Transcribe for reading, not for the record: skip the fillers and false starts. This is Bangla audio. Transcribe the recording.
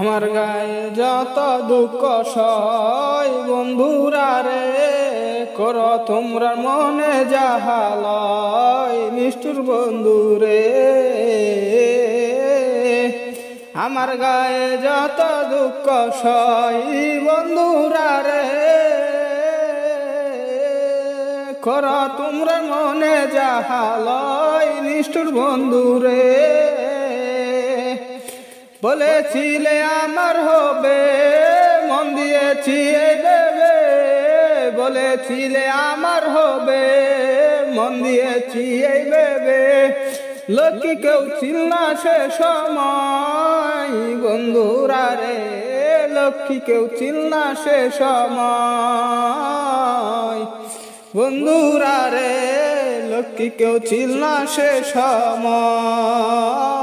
আমার গায়ে যত দুঃখ সয় বন্ধুরা রে, কর তোমরা মনে যাহালয় নিষ্ঠুর বন্ধুরে। আমার গায়ে যত দুঃখ সয় বন্ধুরা রে, কর তোমরা মনে যাহালয় নিষ্ঠুর বন্ধুরে। বলেছিলে আমার হবে, মন দিয়েছি এই ভেবে। বলেছিলে আমার হবে, মন দিয়েছি এই ভেবে। লক্ষ্মী কেউ ছিল না সে সময় বন্ধুরা রে, লক্ষ্মী কেউ ছিল না সে সময় বন্ধুরা রে, লক্ষ্মী কেউ ছিল না সে সময়।